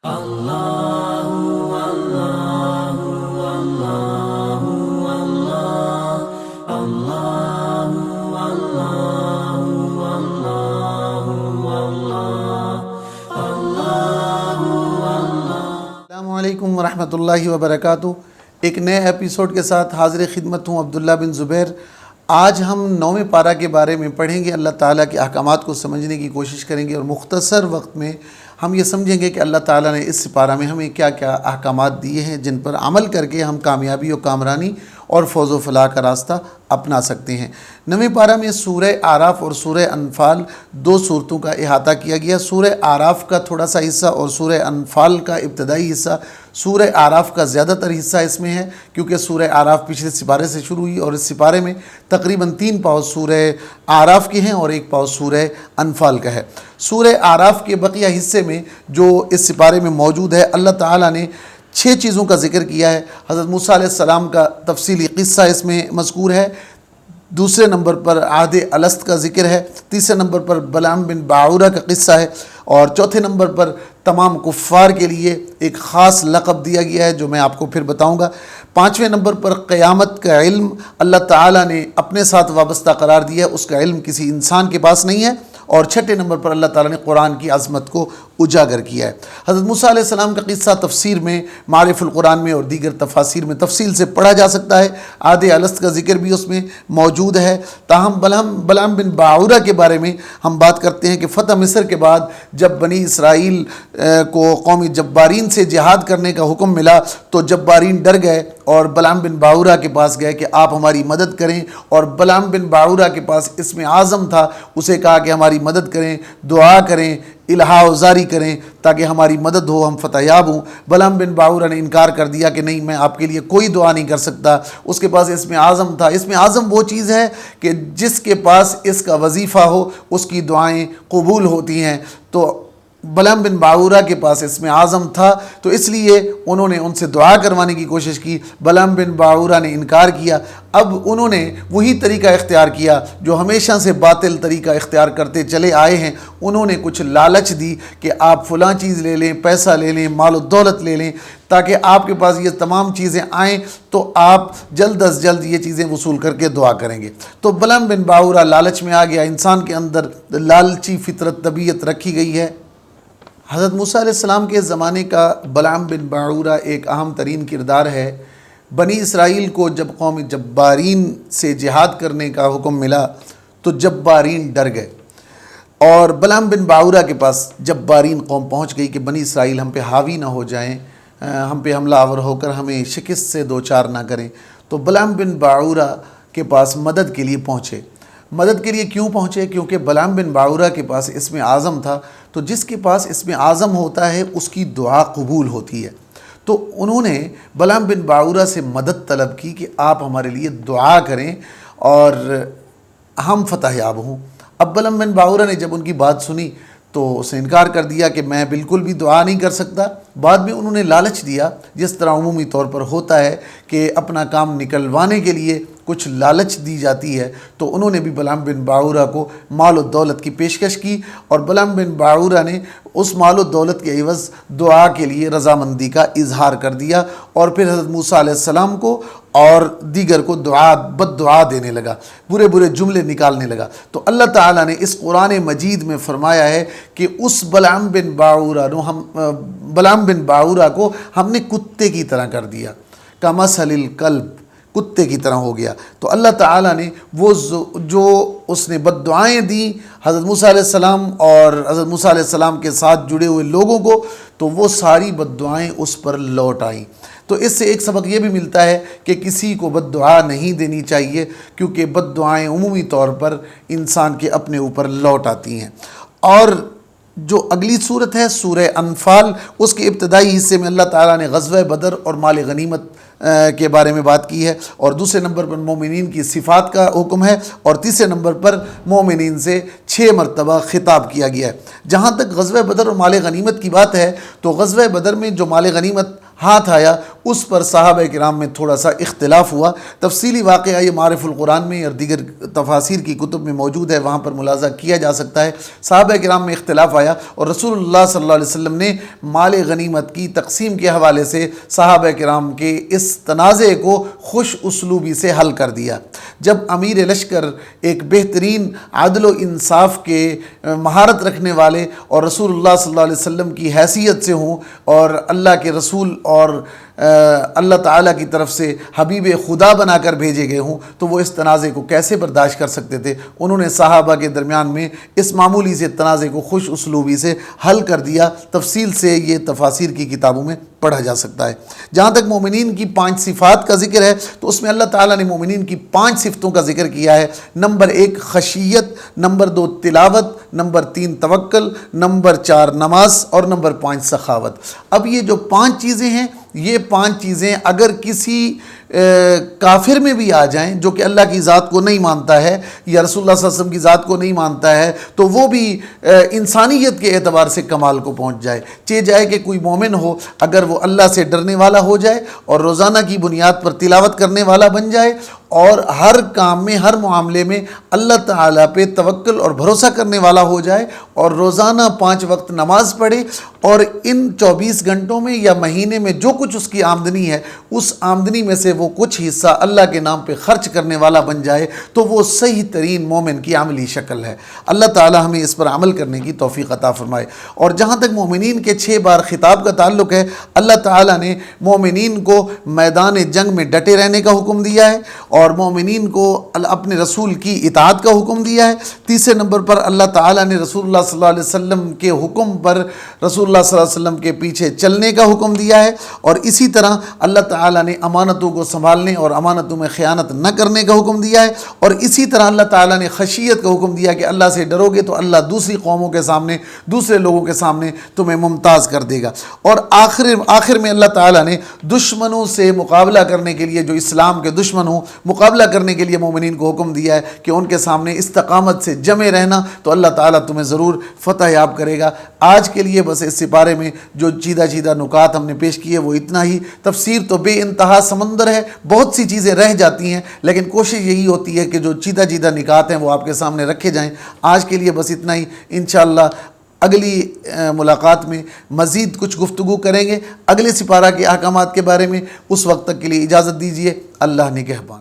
السلام علیکم ورحمۃ اللہ وبرکاتہ۔ ایک نئے ایپیسوڈ کے ساتھ حاضر خدمت ہوں عبداللہ بن زبیر۔ آج ہم 9ویں پارہ کے بارے میں پڑھیں گے، اللہ تعالیٰ کے احکامات کو سمجھنے کی کوشش کریں گے، اور مختصر وقت میں ہم یہ سمجھیں گے کہ اللہ تعالیٰ نے اس پارہ میں ہمیں کیا کیا احکامات دیے ہیں جن پر عمل کر کے ہم کامیابی و کامرانی اور فوز و فلاح کا راستہ اپنا سکتے ہیں۔ 9ویں پارہ میں سورہ اعراف اور سورہ انفال دو صورتوں کا احاطہ کیا گیا۔ سورہ اعراف کا تھوڑا سا حصہ اور سورہ انفال کا ابتدائی حصہ۔ سورہ اعراف کا زیادہ تر حصہ اس میں ہے کیونکہ سورہ اعراف پچھلے سپارے سے شروع ہوئی، اور اس سپارے میں تقریباً 3 پاؤ سورہ اعراف کے ہیں اور 1 پاؤ سورہ انفال کا ہے۔ سورہ اعراف کے بقیہ حصے میں جو اس سپارے میں موجود ہے، اللہ تعالیٰ نے 6 چیزوں کا ذکر کیا ہے۔ حضرت موسیٰ علیہ السلام کا تفصیلی قصہ اس میں مذکور ہے، دوسرے نمبر پر عہد الست کا ذکر ہے، تیسرے نمبر پر بلعام بن باعورہ کا قصہ ہے، اور چوتھے نمبر پر تمام کفار کے لیے ایک خاص لقب دیا گیا ہے جو میں آپ کو پھر بتاؤں گا۔ 5ویں نمبر پر قیامت کا علم اللہ تعالیٰ نے اپنے ساتھ وابستہ قرار دیا ہے، اس کا علم کسی انسان کے پاس نہیں ہے۔ اور 6 نمبر پر اللہ تعالیٰ نے قرآن کی عظمت کو اجاگر کیا ہے۔ حضرت موسیٰ علیہ السلام کا قصہ تفسیر میں، معارف القرآن میں اور دیگر تفاسیر میں تفصیل سے پڑھا جا سکتا ہے۔ عہد الست کا ذکر بھی اس میں موجود ہے۔ تاہم بلعام بن باعورہ کے بارے میں ہم بات کرتے ہیں کہ فتح مصر کے بعد جب بنی اسرائیل کو قومی جبارین سے جہاد کرنے کا حکم ملا تو جبارین ڈر گئے اور بلعام بن باعورہ کے پاس گئے کہ آپ ہماری مدد کریں، اور بلعام بن باعورہ کے پاس اسم اعظم تھا، اسے کہا کہ ہماری مدد کریں، دعا کریں، الہا و زاری کریں تاکہ ہماری مدد ہو، ہم فتح یاب ہوں۔ بلعام بن باعورہ نے انکار کر دیا کہ نہیں، میں آپ کے لیے کوئی دعا نہیں کر سکتا۔ اس کے پاس اسم اعظم تھا۔ اسم اعظم وہ چیز ہے کہ جس کے پاس اس کا وظیفہ ہو اس کی دعائیں قبول ہوتی ہیں، تو بلعام بن باعورہ کے پاس اسم اعظم تھا، تو اس لیے انہوں نے ان سے دعا کروانے کی کوشش کی۔ بلعام بن باعورہ نے انکار کیا۔ اب انہوں نے وہی طریقہ اختیار کیا جو ہمیشہ سے باطل طریقہ اختیار کرتے چلے آئے ہیں۔ انہوں نے کچھ لالچ دی کہ آپ فلاں چیز لے لیں، پیسہ لے لیں، مال و دولت لے لیں، تاکہ آپ کے پاس یہ تمام چیزیں آئیں تو آپ جلد از جلد یہ چیزیں وصول کر کے دعا کریں گے۔ تو بلعام بن باعورہ لالچ میں آ گیا۔ انسان کے اندر لالچی فطرت طبیعت رکھی گئی ہے۔ حضرت موسیٰ علیہ السلام کے زمانے کا بلعام بن باعورہ ایک اہم ترین کردار ہے۔ بنی اسرائیل کو جب قوم جبارین سے جہاد کرنے کا حکم ملا تو جبارین ڈر گئے، اور بلعام بن باعورہ کے پاس جبارین قوم پہنچ گئی کہ بنی اسرائیل ہم پہ حاوی نہ ہو جائیں، ہم پہ حملہ آور ہو کر ہمیں شکست سے دوچار نہ کریں۔ تو بلعام بن باعورہ کے پاس مدد کے لیے پہنچے۔ مدد کے لیے کیوں پہنچے؟ کیونکہ بلعام بن باعورہ کے پاس اسم اعظم تھا، تو جس کے پاس اسم اعظم ہوتا ہے اس کی دعا قبول ہوتی ہے۔ تو انہوں نے بلعام بن باعورہ سے مدد طلب کی کہ آپ ہمارے لیے دعا کریں اور ہم فتح یاب ہوں۔ اب بلعام بن باعورہ نے جب ان کی بات سنی تو اس نے انکار کر دیا کہ میں بالکل بھی دعا نہیں کر سکتا۔ بعد میں انہوں نے لالچ دیا، جس طرح عمومی طور پر ہوتا ہے کہ اپنا کام نکلوانے کے لیے کچھ لالچ دی جاتی ہے، تو انہوں نے بھی بلعام بن باعورہ کو مال و دولت کی پیشکش کی، اور بلعام بن باعورہ نے اس مال و دولت کے عوض دعا کے لیے رضامندی کا اظہار کر دیا، اور پھر حضرت موسیٰ علیہ السلام کو اور دیگر کو بد دعا دینے لگا، برے برے جملے نکالنے لگا۔ تو اللہ تعالیٰ نے اس قرآن مجید میں فرمایا ہے کہ اس بلعام بن باعورہ کو ہم نے کتے کی طرح کر دیا، کمثل الکلب، کتے کی طرح ہو گیا۔ تو اللہ تعالیٰ نے وہ جو اس نے بد دعائیں دیں حضرت موسیٰ علیہ السلام اور حضرت موسیٰ علیہ السلام کے ساتھ جڑے ہوئے لوگوں کو، تو وہ ساری بد دعائیں اس پر لوٹ آئیں۔ تو اس سے ایک سبق یہ بھی ملتا ہے کہ کسی کو بد دعا نہیں دینی چاہیے، کیونکہ بد دعائیں عمومی طور پر انسان کے اپنے اوپر لوٹ آتی ہیں۔ اور جو اگلی صورت ہے سورہ انفال، اس کے ابتدائی حصے میں اللہ تعالیٰ نے غزوہ بدر اور مال غنیمت کے بارے میں بات کی ہے، اور دوسرے نمبر پر مومنین کی صفات کا حکم ہے، اور تیسرے نمبر پر مومنین سے 6 مرتبہ خطاب کیا گیا ہے۔ جہاں تک غزوہ بدر اور مال غنیمت کی بات ہے تو غزوہ بدر میں جو مال غنیمت ہاتھ آیا اس پر صحابہ کرام میں تھوڑا سا اختلاف ہوا۔ تفصیلی واقعہ یہ معارف القرآن میں اور دیگر تفاسیر کی کتب میں موجود ہے، وہاں پر ملاحظہ کیا جا سکتا ہے۔ صحابہ کرام میں اختلاف آیا اور رسول اللہ صلی اللہ علیہ وسلم نے مال غنیمت کی تقسیم کے حوالے سے صحابہ کرام کے اس تنازع کو خوش اسلوبی سے حل کر دیا۔ جب امیر لشکر ایک بہترین عدل و انصاف کے مہارت رکھنے والے اور رسول اللہ صلی اللہ علیہ وسلم کی حیثیت سے ہوں اور اللہ کے رسول اور اللہ تعالیٰ کی طرف سے حبیب خدا بنا کر بھیجے گئے ہوں تو وہ اس تنازع کو کیسے برداشت کر سکتے تھے؟ انہوں نے صحابہ کے درمیان میں اس معمولی سے تنازع کو خوش اسلوبی سے حل کر دیا۔ تفصیل سے یہ تفاسیر کی کتابوں میں پڑھا جا سکتا ہے۔ جہاں تک مومنین کی 5 صفات کا ذکر ہے تو اس میں اللہ تعالیٰ نے مومنین کی 5 صفتوں کا ذکر کیا ہے۔ نمبر 1 خشیت، نمبر 2 تلاوت، نمبر 3 توکل، نمبر 4 نماز اور نمبر 5 سخاوت۔ اب یہ جو 5 چیزیں ہیں، یہ 5 چیزیں اگر کسی کافر میں بھی آ جائیں جو کہ اللہ کی ذات کو نہیں مانتا ہے یا رسول اللہ صلی اللہ علیہ وسلم کی ذات کو نہیں مانتا ہے تو وہ بھی انسانیت کے اعتبار سے کمال کو پہنچ جائے۔ چاہے جائے کہ کوئی مومن ہو، اگر وہ اللہ سے ڈرنے والا ہو جائے اور روزانہ کی بنیاد پر تلاوت کرنے والا بن جائے اور ہر کام میں، ہر معاملے میں اللہ تعالیٰ پہ توکل اور بھروسہ کرنے والا ہو جائے اور روزانہ 5 وقت نماز پڑھے اور ان 24 گھنٹوں میں یا مہینے میں جو کچھ اس کی آمدنی ہے اس آمدنی میں سے وہ کچھ حصہ اللہ کے نام پہ خرچ کرنے والا بن جائے تو وہ صحیح ترین مومن کی عملی شکل ہے۔ اللہ تعالیٰ ہمیں اس پر عمل کرنے کی توفیق عطا فرمائے۔ اور جہاں تک مومنین کے 6 بار خطاب کا تعلق ہے، اللہ تعالیٰ نے مومنین کو میدان جنگ میں ڈٹے رہنے کا حکم دیا ہے اور مومنین کو اپنے رسول کی اطاعت کا حکم دیا ہے۔ تیسرے نمبر پر اللہ تعالیٰ نے رسول اللہ صلی اللہ علیہ وسلم کے حکم پر رسول اللہ صلی اللہ علیہ وسلم کے پیچھے چلنے کا حکم دیا ہے اور اسی طرح اللہ تعالیٰ نے امانتوں کو سنبھالنے اور امانتوں میں خیانت نہ کرنے کا حکم دیا ہے اور اسی طرح اللہ تعالیٰ نے خشیت کا حکم دیا کہ اللہ سے ڈرو گے تو اللہ دوسری قوموں کے سامنے، دوسرے لوگوں کے سامنے تمہیں ممتاز کر دے گا۔ اور آخر میں اللہ تعالیٰ نے دشمنوں سے مقابلہ کرنے کے لیے، جو اسلام کے دشمن ہوں، مقابلہ کرنے کے لیے مومنین کو حکم دیا ہے کہ ان کے سامنے استقامت سے جمے رہنا تو اللہ تعالیٰ تمہیں ضرور فتح یاب کرے گا۔ آج کے لیے بس اس سپارے میں جو چیدہ نکات ہم نے پیش کیے وہ اتنا ہی۔ تفسیر تو بے انتہا سمندر ہے، بہت سی چیزیں رہ جاتی ہیں لیکن کوشش یہی ہوتی ہے کہ جو چیدہ نکات ہیں وہ آپ کے سامنے رکھے جائیں۔ آج کے لیے بس اتنا ہی، انشاءاللہ اگلی ملاقات میں مزید کچھ گفتگو کریں گے اگلے سپارہ کے احکامات کے بارے میں۔ اس وقت تک کے لیے اجازت دیجیے، اللہ نگہبان۔